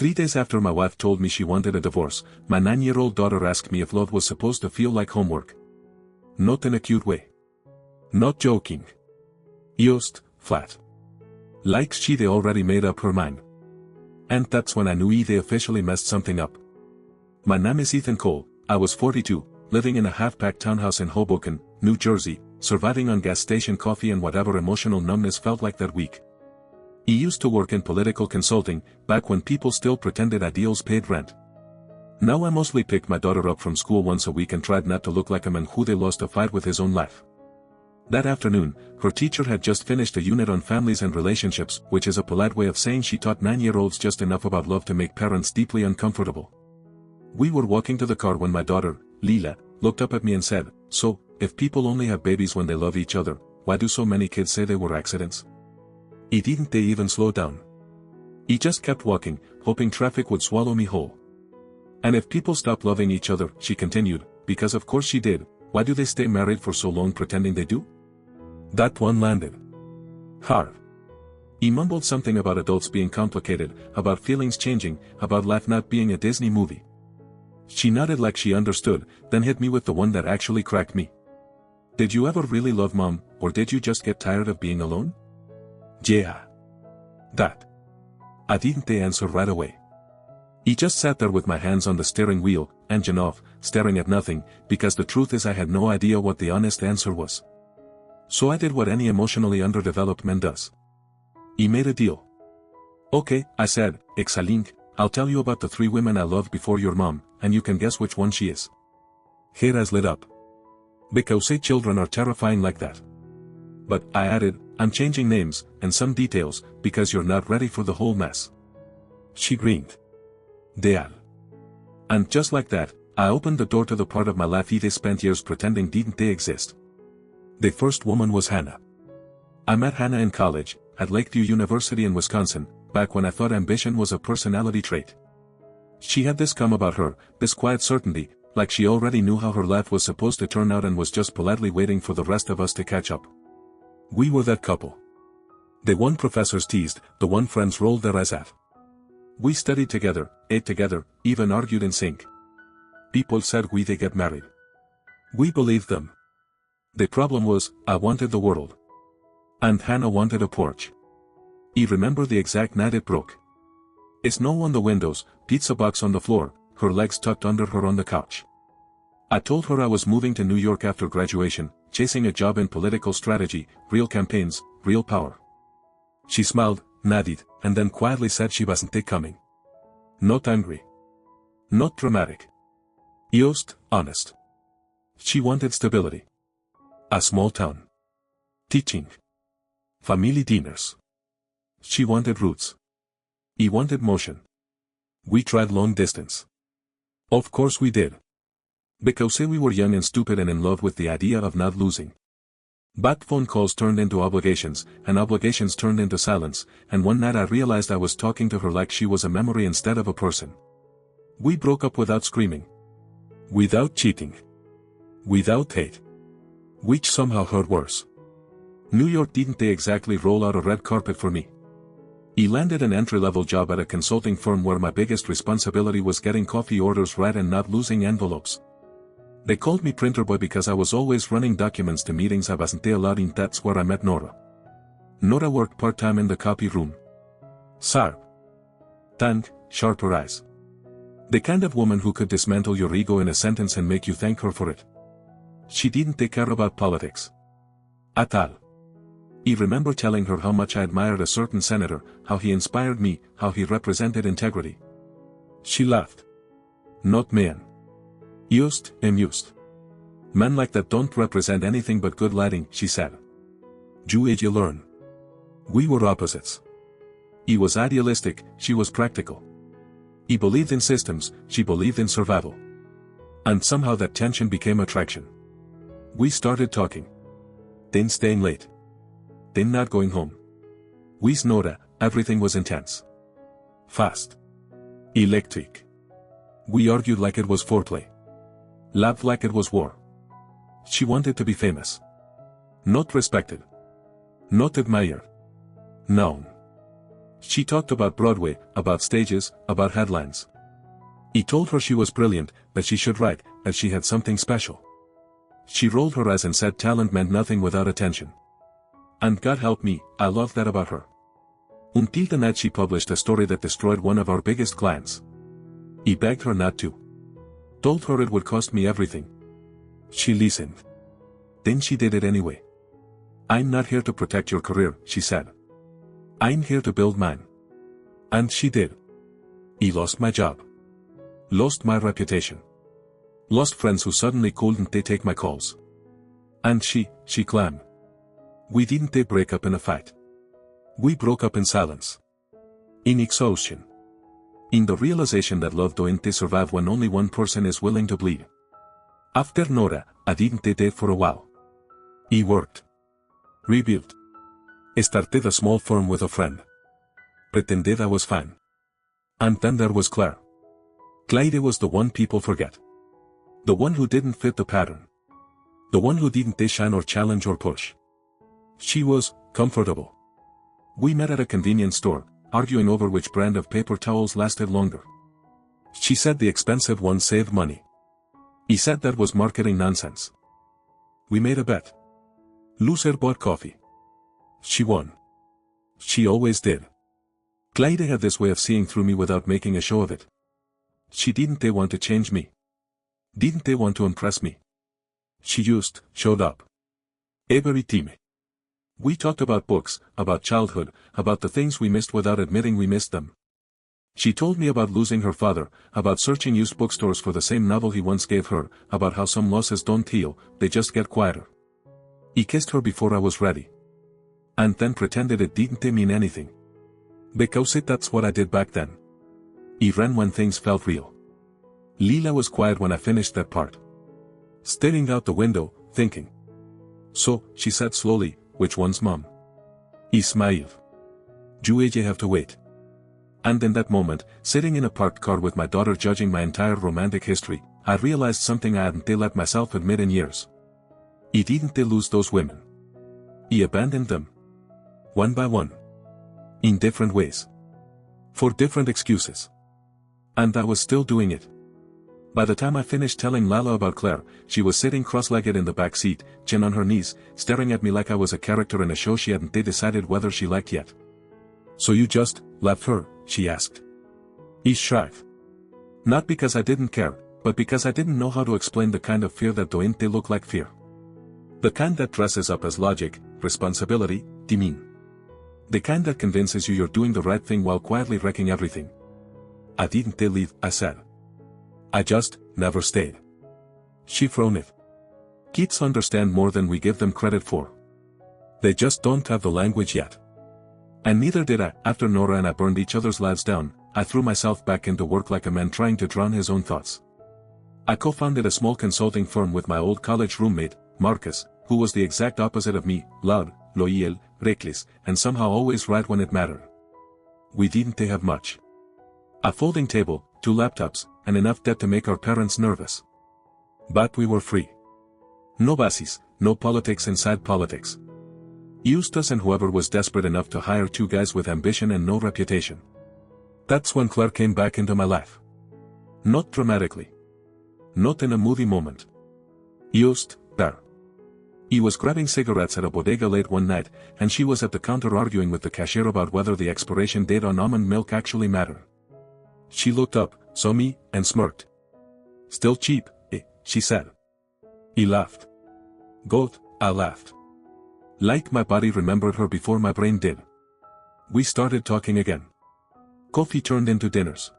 3 days after my wife told me she wanted a divorce, my 9-year-old daughter asked me if love was supposed to feel like homework. Not in a cute way. Not joking. Just, flat. Like she'd already made up her mind. And that's when I knew they officially messed something up. My name is Ethan Cole, I was 42, living in a half-packed townhouse in Hoboken, New Jersey, surviving on gas station coffee and whatever emotional numbness felt like that week. I used to work in political consulting, back when people still pretended ideals paid rent. Now I mostly picked my daughter up from school once a week and tried not to look like a man who they lost a fight with his own life. That afternoon, her teacher had just finished a unit on families and relationships, which is a polite way of saying she taught 9-year-olds just enough about love to make parents deeply uncomfortable. We were walking to the car when my daughter, Leela, looked up at me and said, "So, if people only have babies when they love each other, why do so many kids say they were accidents?" Didn't they even slow down? He just kept walking, hoping traffic would swallow me whole. And if people stop loving each other, she continued, because of course she did, why do they stay married for so long pretending they do? That one landed hard. He mumbled something about adults being complicated, about feelings changing, about life not being a Disney movie. She nodded like she understood, then hit me with the one that actually cracked me. Did you ever really love mom, or did you just get tired of being alone? Yeah. That. I didn't answer right away. He just sat there with my hands on the steering wheel, engine off, staring at nothing, because the truth is I had no idea what the honest answer was. So I did what any emotionally underdeveloped man does. He made a deal. Okay, I said, excelente, I'll tell you about the 3 women I loved before your mom, and you can guess which one she is. Her eyes lit up. Because children are terrifying like that. But, I added, I'm changing names, and some details, because you're not ready for the whole mess. She grinned. Deal. And just like that, I opened the door to the part of my life they spent years pretending didn't exist. The first woman was Hannah. I met Hannah in college, at Lakeview University in Wisconsin, back when I thought ambition was a personality trait. She had this calm about her, this quiet certainty, like she already knew how her life was supposed to turn out and was just politely waiting for the rest of us to catch up. We were that couple. The one professors teased, the one friends rolled their eyes at. We studied together, ate together, even argued in sync. People said they get married. We believed them. The problem was, I wanted the world. And Hannah wanted a porch. I remember the exact night it broke. Snow on the windows, pizza box on the floor, her legs tucked under her on the couch. I told her I was moving to New York after graduation, chasing a job in political strategy, real campaigns, real power. She smiled, nodded, and then quietly said she wasn't coming. Not angry. Not dramatic. Just, honest. She wanted stability. A small town. Teaching. Family dinners. She wanted roots. He wanted motion. We tried long distance. Of course we did. Because we were young and stupid and in love with the idea of not losing. But phone calls turned into obligations, and obligations turned into silence, and one night I realized I was talking to her like she was a memory instead of a person. We broke up without screaming. Without cheating. Without hate. Which somehow hurt worse. New York didn't exactly roll out a red carpet for me. I landed an entry-level job at a consulting firm where my biggest responsibility was getting coffee orders right and not losing envelopes. They called me printer boy because I was always running documents to meetings I wasn't allowed in. That's where I met Nora. Nora worked part-time in the copy room. Sharp. Tongue, sharper eyes. The kind of woman who could dismantle your ego in a sentence and make you thank her for it. She didn't care about politics. At all. I remember telling her how much I admired a certain senator, how he inspired me, how he represented integrity. She laughed. Not man. Just, amused. Men like that don't represent anything but good lighting, she said. You learn. We were opposites. He was idealistic, she was practical. He believed in systems, she believed in survival. And somehow that tension became attraction. We started talking. Then staying late. Then not going home. We snorted, everything was intense. Fast. Electric. We argued like it was foreplay. Laughed like it was war. She wanted to be famous. Not respected. Not admired. Known. She talked about Broadway, about stages, about headlines. He told her she was brilliant, that she should write, that she had something special. She rolled her eyes and said talent meant nothing without attention. And God help me, I loved that about her. Until the night she published a story that destroyed one of our biggest clients. He begged her not to. Told her it would cost me everything. She listened. Then she did it anyway. I'm not here to protect your career, she said. I'm here to build mine. And she did. He lost my job. Lost my reputation. Lost friends who suddenly couldn't they take my calls. And she claimed. We didn't they break up in a fight. We broke up in silence. In exhaustion. In the realization that love don't they survive when only one person is willing to bleed. After Nora, I didn't they date for a while. He worked. Rebuilt. Started a small firm with a friend. Pretended I was fine. And then there was Claire. Claire was the one people forget. The one who didn't fit the pattern. The one who didn't they shine or challenge or push. She was comfortable. We met at a convenience store, arguing over which brand of paper towels lasted longer. She said the expensive ones saved money. He said that was marketing nonsense. We made a bet. Loser bought coffee. She won. She always did. Clyde had this way of seeing through me without making a show of it. She didn't they want to change me. Didn't they want to impress me. She just showed up. Every time. We talked about books, about childhood, about the things we missed without admitting we missed them. She told me about losing her father, about searching used bookstores for the same novel he once gave her, about how some losses don't heal, they just get quieter. He kissed her before I was ready. And then pretended it didn't mean anything. Because that's what I did back then. He ran when things felt real. Leela was quiet when I finished that part. Staring out the window, thinking. So, she said slowly, which one's mom? He smiled. Do you have to wait? And in that moment, sitting in a parked car with my daughter judging my entire romantic history, I realized something I hadn't let myself admit in years. He didn't lose those women. He abandoned them. One by one. In different ways. For different excuses. And I was still doing it. By the time I finished telling Lala about Claire, she was sitting cross-legged in the back seat, chin on her knees, staring at me like I was a character in a show she hadn't decided whether she liked yet. So you just left her, she asked. He shrugged. Not because I didn't care, but because I didn't know how to explain the kind of fear that don't look like fear. The kind that dresses up as logic, responsibility, demean. The kind that convinces you you're doing the right thing while quietly wrecking everything. I didn't leave, I said. I just never stayed. She frowned it. Kids understand more than we give them credit for. They just don't have the language yet. And neither did I. After Nora and I burned each other's lives down, I threw myself back into work like a man trying to drown his own thoughts. I co-founded a small consulting firm with my old college roommate, Marcus, who was the exact opposite of me, loud, loyal, reckless, and somehow always right when it mattered. We didn't have much. A folding table, 2 laptops, and enough debt to make our parents nervous. But we were free. No bases, no politics inside politics. Eustace and whoever was desperate enough to hire 2 guys with ambition and no reputation. That's when Claire came back into my life. Not dramatically. Not in a movie moment. Just there. He was grabbing cigarettes at a bodega late one night, and she was at the counter arguing with the cashier about whether the expiration date on almond milk actually mattered. She looked up, saw me, and smirked. Still cheap, she said. He laughed. Good, I laughed. Like my body remembered her before my brain did. We started talking again. Coffee turned into dinners.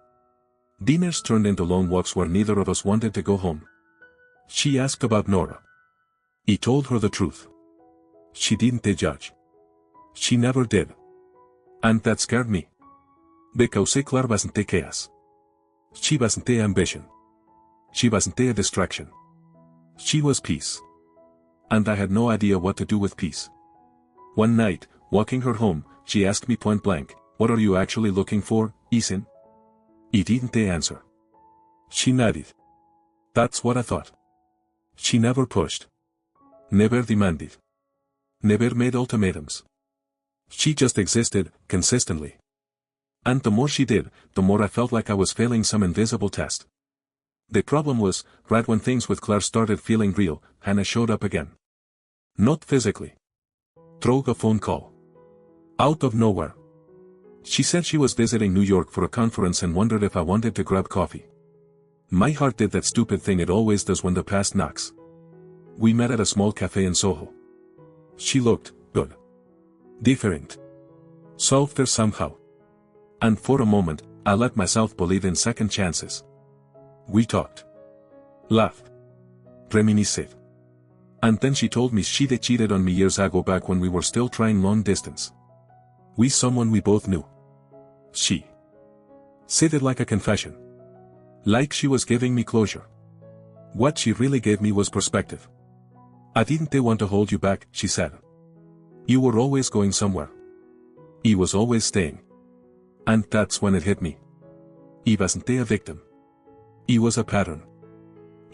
Dinners turned into long walks where neither of us wanted to go home. She asked about Nora. He told her the truth. She didn't judge. She never did. And that scared me. Because Claire wasn't chaos. She wasn't ambition. She wasn't a distraction. She was peace. And I had no idea what to do with peace. One night, walking her home, she asked me point blank, "What are you actually looking for, Ethan?" He didn't answer. She nodded. That's what I thought. She never pushed. Never demanded. Never made ultimatums. She just existed, consistently. And the more she did, the more I felt like I was failing some invisible test. The problem was, right when things with Claire started feeling real, Hannah showed up again. Not physically. Through a phone call. Out of nowhere. She said she was visiting New York for a conference and wondered if I wanted to grab coffee. My heart did that stupid thing it always does when the past knocks. We met at a small cafe in Soho. She looked good. Different. Softer somehow. And for a moment, I let myself believe in second chances. We talked. Laughed. Reminisced. And then she told me she'd cheated on me years ago back when we were still trying long distance. With someone we both knew. She said it like a confession. Like she was giving me closure. What she really gave me was perspective. I didn't want to hold you back, she said. You were always going somewhere. I was always staying. And that's when it hit me. I wasn't a victim. I was a pattern.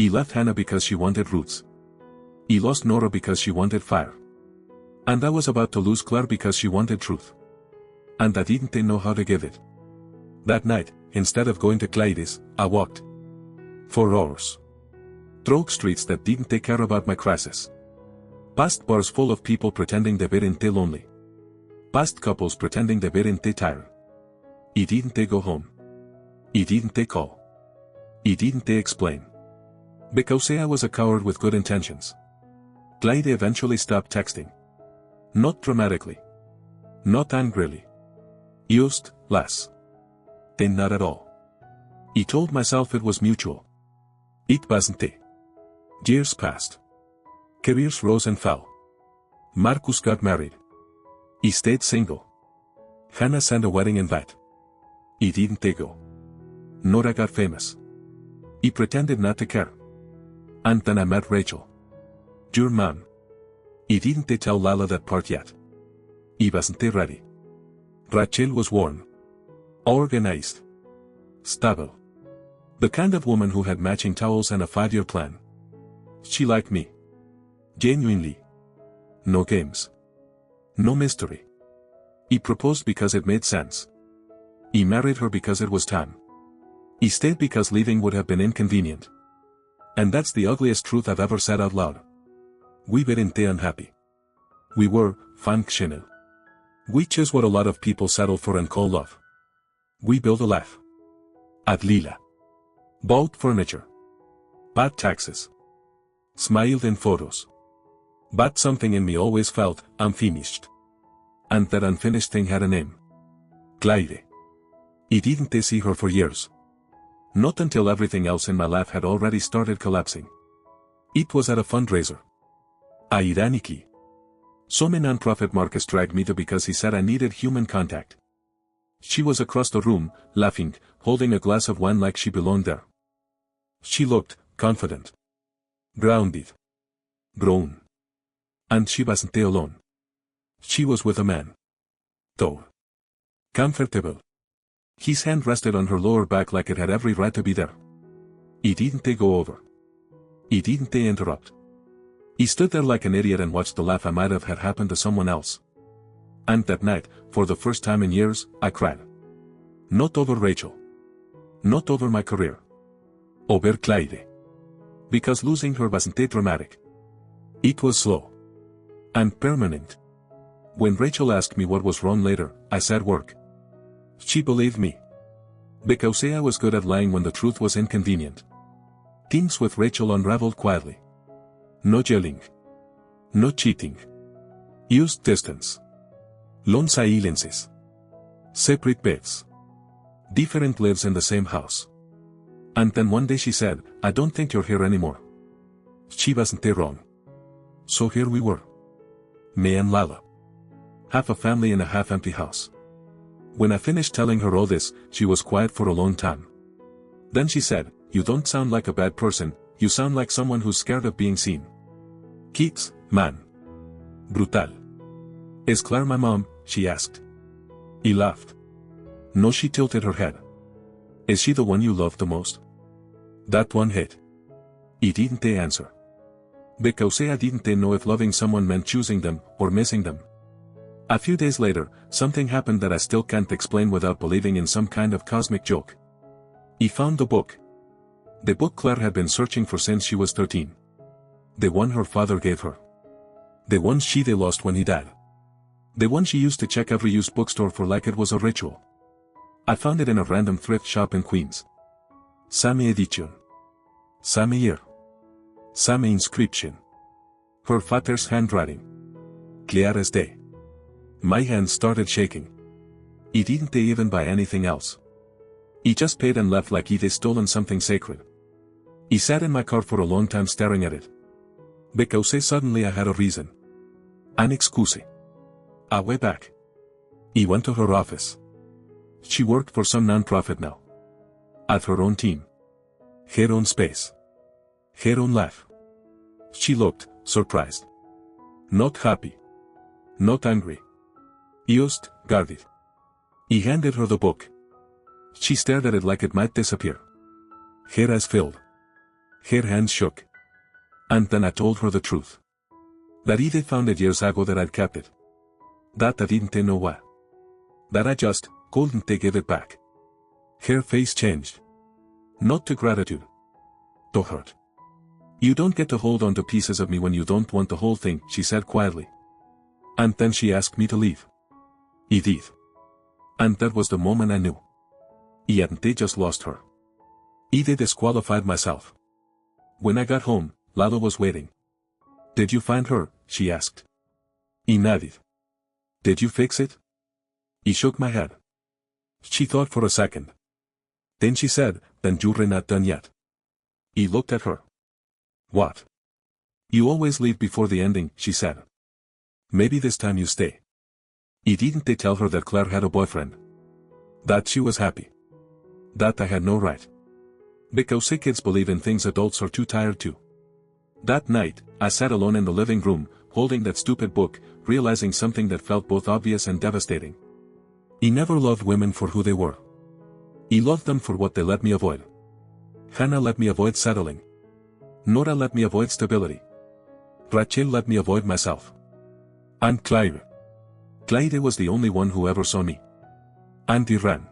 I left Hannah because she wanted roots. I lost Nora because she wanted fire. And I was about to lose Claire because she wanted truth. And I didn't know how to give it. That night, instead of going to Clyde's, I walked. For hours. Through streets that didn't care about my crisis. Past bars full of people pretending they weren't lonely. Past couples pretending they weren't tired. I didn't go home. I didn't call. I didn't explain. Because I was a coward with good intentions. Clyde eventually stopped texting. Not dramatically. Not angrily. Just less. Then not at all. I told myself it was mutual. It wasn't. Years passed. Careers rose and fell. Marcus got married. I stayed single. Hannah sent a wedding invite. I didn't go. Nora got famous. I pretended not to care. And then I met Rachel. Your mom. I didn't tell Lala that part yet. I wasn't ready. Rachel was warm. Organized. Stable. The kind of woman who had matching towels and a 5-year plan. She liked me. Genuinely. No games. No mystery. I proposed because it made sense. I married her because it was time. I stayed because leaving would have been inconvenient. And that's the ugliest truth I've ever said out loud. We weren't unhappy. We were functional. Which is what a lot of people settle for and call love. We built a life. At Lila. Bought furniture. Paid taxes. Smiled in photos. But something in me always felt unfinished. And that unfinished thing had a name. Clyde. I didn't see her for years. Not until everything else in my life had already started collapsing. It was at a fundraiser. Ironically. Some non-profit Marcus dragged me to because he said I needed human contact. She was across the room, laughing, holding a glass of wine like she belonged there. She looked confident. Grounded. Grown. And she wasn't alone. She was with a man. Though. Comfortable. His hand rested on her lower back like it had every right to be there. He didn't go over. He didn't interrupt. He stood there like an idiot and watched the laugh I might have had happen to someone else. And that night, for the first time in years, I cried. Not over Rachel. Not over my career. Over Clyde. Because losing her wasn't dramatic. It was slow. And permanent. When Rachel asked me what was wrong later, I said work. She believed me. Because I was good at lying when the truth was inconvenient. Things with Rachel unraveled quietly. No yelling. No cheating. Used distance. Long silences. Separate beds. Different lives in the same house. And then one day she said, I don't think you're here anymore. She wasn't wrong. So here we were. Me and Lala. Half a family in a half-empty house. When I finished telling her all this, she was quiet for a long time. Then she said, you don't sound like a bad person, you sound like someone who's scared of being seen. Kids, man. Brutal. Is Claire my mom? She asked. He laughed. No, she tilted her head. Is she the one you love the most? That one hit. He didn't answer. Because I didn't know if loving someone meant choosing them, or missing them. A few days later, something happened that I still can't explain without believing in some kind of cosmic joke. He found the book. The book Claire had been searching for since she was 13. The one her father gave her. The one they lost when he died. The one she used to check every used bookstore for like it was a ritual. I found it in a random thrift shop in Queens. Same edition. Same year. Same inscription. Her father's handwriting. Clear as day. My hands started shaking. He didn't even buy anything else. He just paid and left like he'd stolen something sacred. He sat in my car for a long time staring at it. Because suddenly I had a reason. An excuse. I went back. He went to her office. She worked for some non-profit now. At her own team. Her own space. Her own life. She looked surprised. Not happy. Not angry. Just guarded. He handed her the book. She stared at it like it might disappear. Her eyes filled. Her hands shook. And then I told her the truth. That I'd found it years ago that I'd kept it. That I didn't know why. That I just couldn't give it back. Her face changed. Not to gratitude. To hurt. You don't get to hold on to pieces of me when you don't want the whole thing, she said quietly. And then she asked me to leave. He did. And that was the moment I knew. He hadn't just lost her. He'd disqualified myself. When I got home, Lalo was waiting. Did you find her? She asked. He nodded. Did you fix it? He shook my head. She thought for a second. Then she said, then you're not done yet. He looked at her. What? You always leave before the ending, she said. Maybe this time you stay. He didn't tell her that Claire had a boyfriend. That she was happy. That I had no right. Because kids believe in things adults are too tired to. That night, I sat alone in the living room, holding that stupid book, realizing something that felt both obvious and devastating. He never loved women for who they were. He loved them for what they let me avoid. Hannah let me avoid settling. Nora let me avoid stability. Rachel let me avoid myself. And Claire. Claire was the only one who ever saw me. And he ran.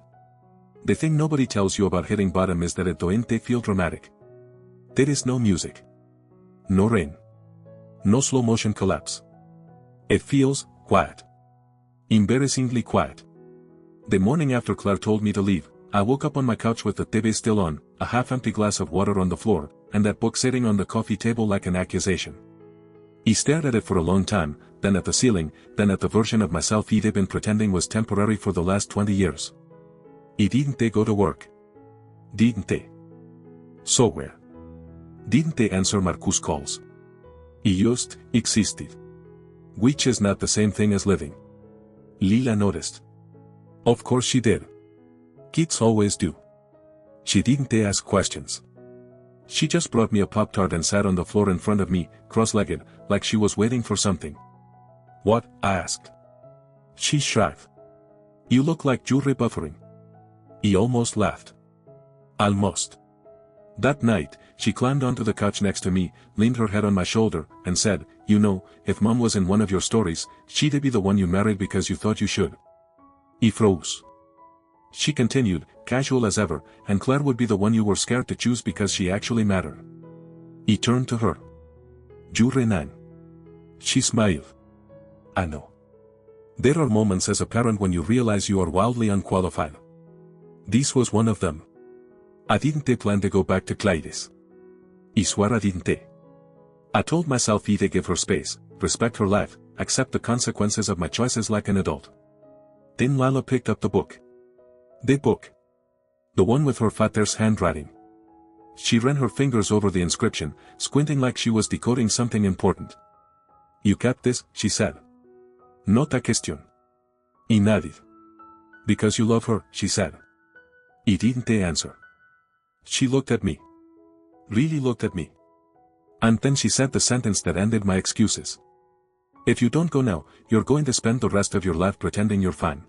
The thing nobody tells you about hitting bottom is that it doesn't feel dramatic. There is no music. No rain. No slow motion collapse. It feels quiet. Embarrassingly quiet. The morning after Claire told me to leave, I woke up on my couch with the TV still on, a half-empty glass of water on the floor, and that book sitting on the coffee table like an accusation. He stared at it for a long time, then at the ceiling, then at the version of myself he'd been pretending was temporary for the last 20 years. He didn't go to work. Didn't they? So where? Didn't they answer Marcus' calls? He just existed. Which is not the same thing as living. Lila noticed. Of course she did. Kids always do. She didn't ask questions. She just brought me a Pop-Tart and sat on the floor in front of me, cross-legged, like she was waiting for something. What? I asked. She shrugged. You look like you're buffering. He almost laughed. Almost. That night, she climbed onto the couch next to me, leaned her head on my shoulder, and said, you know, if Mom was in one of your stories, she'd be the one you married because you thought you should. He froze. She continued, casual as ever, and Claire would be the one you were scared to choose because she actually mattered. He turned to her. You're 9. She smiled. I know. There are moments as a parent when you realize you are wildly unqualified. This was one of them. I didn't plan to go back to Claire's. I swear I didn't. I told myself I'd give her space, respect her life, accept the consequences of my choices like an adult. Then Lila picked up the book. The book. The one with her father's handwriting. She ran her fingers over the inscription, squinting like she was decoding something important. You kept this, she said. Not a question. He nodded. Because you love her, she said. He didn't answer. She looked at me. Really looked at me. And then she said the sentence that ended my excuses. If you don't go now, you're going to spend the rest of your life pretending you're fine.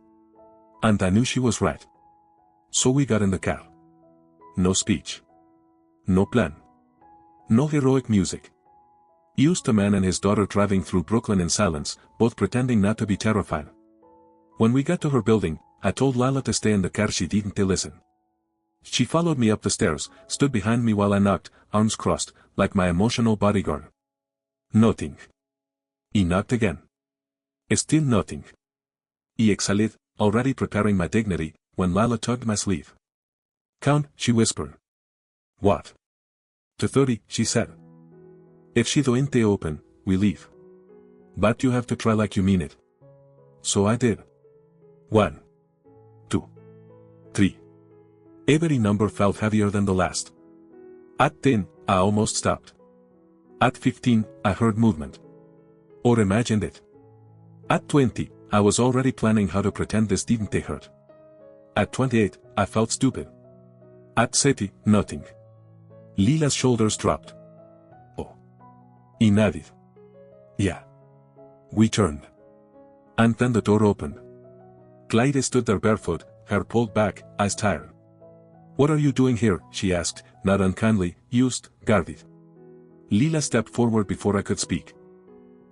And I knew she was right. So we got in the car. No speech. No plan. No heroic music. Just a man and his daughter driving through Brooklyn in silence, both pretending not to be terrified. When we got to her building, I told Lila to stay in the car. She didn't listen. She followed me up the stairs, stood behind me while I knocked, arms crossed, like my emotional bodyguard. Nothing. He knocked again. Still nothing. He exhaled, already preparing my dignity, when Lila tugged my sleeve. Count, she whispered. What? To 30, she said. If she don't open, we leave. But you have to try like you mean it. So I did. 1, 2, 3. Every number felt heavier than the last. At 10, I almost stopped. At 15, I heard movement. Or imagined it. At 20, I was already planning how to pretend this didn't hurt. At 28, I felt stupid. At 30, nothing. Lila's shoulders dropped. Oh. He nodded. Yeah. We turned. And then the door opened. Clyde stood there barefoot, hair pulled back, eyes tired. What are you doing here? She asked, not unkindly, used, guarded. Lila stepped forward before I could speak.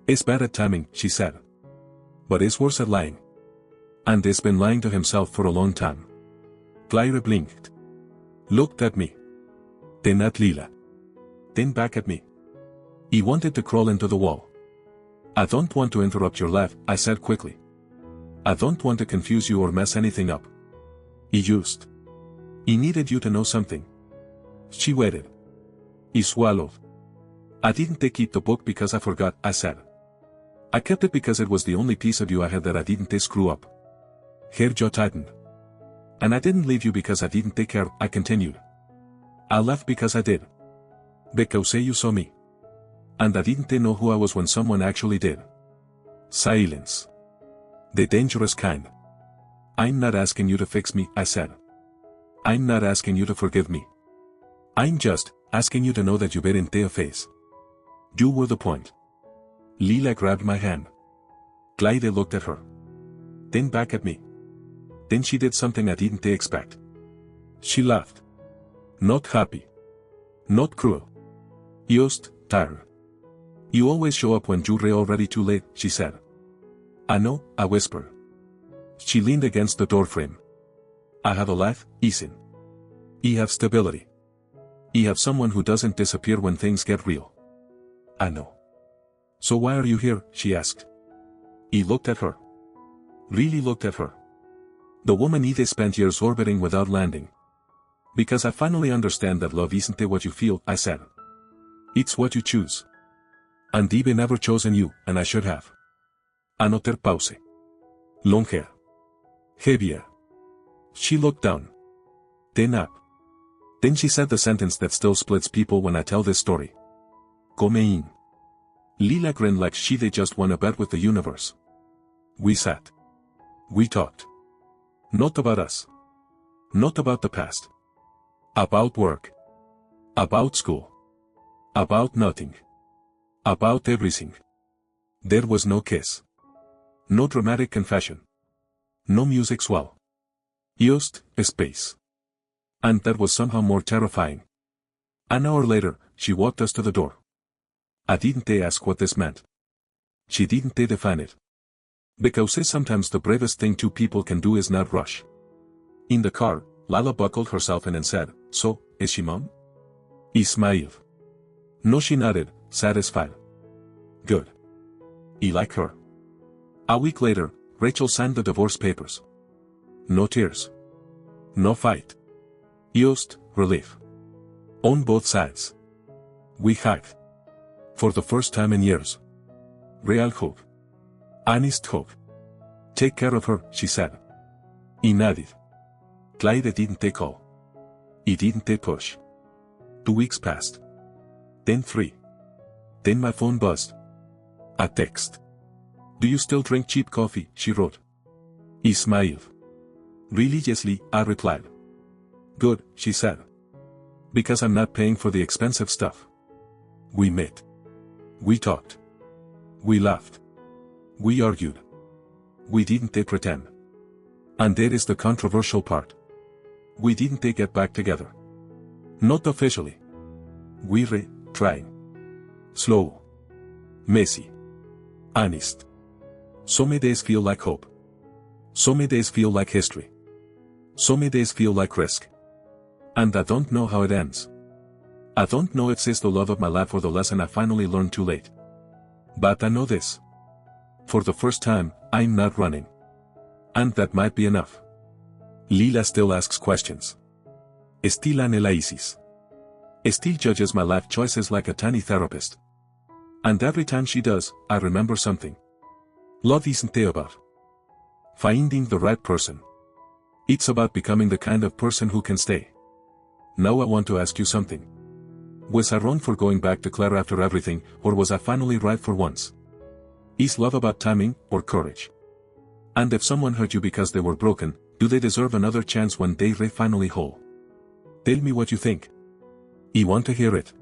It's bad at timing, she said. But it's worse at lying. And he's been lying to himself for a long time. Clyde blinked. Looked at me. Then at Lila. Then back at me. He wanted to crawl into the wall. I don't want to interrupt your laugh, I said quickly. I don't want to confuse you or mess anything up. He used. He needed you to know something. She waited. He swallowed. I didn't keep the book because I forgot, I said. I kept it because it was the only piece of you I had that I didn't screw up. Her jaw tightened. And I didn't leave you because I didn't take care, I continued. I left because I did. Because you saw me. And I didn't know who I was when someone actually did. Silence. The dangerous kind. I'm not asking you to fix me, I said. I'm not asking you to forgive me. I'm just asking you to know that you didn't face. You were the point. Lila grabbed my hand. Clyde looked at her. Then back at me. Then she did something I didn't expect. She laughed. Not happy. Not cruel. Just tired. You always show up when you're already too late, she said. I know, I whispered. She leaned against the doorframe. I have a life, Ethan. You have stability. You have someone who doesn't disappear when things get real. I know. So why are you here, she asked. He looked at her. Really looked at her. The woman Edith spent years orbiting without landing. Because I finally understand that love isn't what you feel, I said. It's what you choose. And I've never chosen you, and I should have. Another pause. Long hair. Heavier. She looked down. Then up. Then she said the sentence that still splits people when I tell this story. Come in. Lila grinned like she'd just won a bet with the universe. We sat. We talked. Not about us. Not about the past. About work. About school. About nothing. About everything. There was no kiss. No dramatic confession. No music swell. Just a space. And that was somehow more terrifying. An hour later, she walked us to the door. I didn't ask what this meant. She didn't define it. Because sometimes the bravest thing two people can do is not rush. In the car, Lila buckled herself in and said, So, is she mom? He smiled. No, she nodded, satisfied. Good. I like her. A week later, Rachel signed the divorce papers. No tears. No fight. Just relief. On both sides. We hugged. For the first time in years. Real hug. Honest hug. Take care of her, she said. He nodded. Clyde didn't call. He didn't push. 2 weeks passed. Then 3. Then my phone buzzed. A text. Do you still drink cheap coffee? She wrote. He smiled. Religiously, I replied. Good, she said. Because I'm not paying for the expensive stuff. We met. We talked. We laughed. We argued. We didn't pretend. And there is the controversial part. We didn't get back together. Not officially. We trying. Slow. Messy. Honest. Some days feel like hope. So many days feel like history. So many days feel like risk. And I don't know how it ends. I don't know if it's the love of my life or the lesson I finally learned too late. But I know this. For the first time, I'm not running. And that might be enough. Lila still asks questions. Still analyzes. Still judges my life choices like a tiny therapist. And every time she does, I remember something. Love isn't about finding the right person. It's about becoming the kind of person who can stay. Now I want to ask you something. Was I wrong for going back to Claire after everything, or was I finally right for once? Is love about timing, or courage? And if someone hurt you because they were broken, do they deserve another chance when they're finally whole? Tell me what you think. I want to hear it.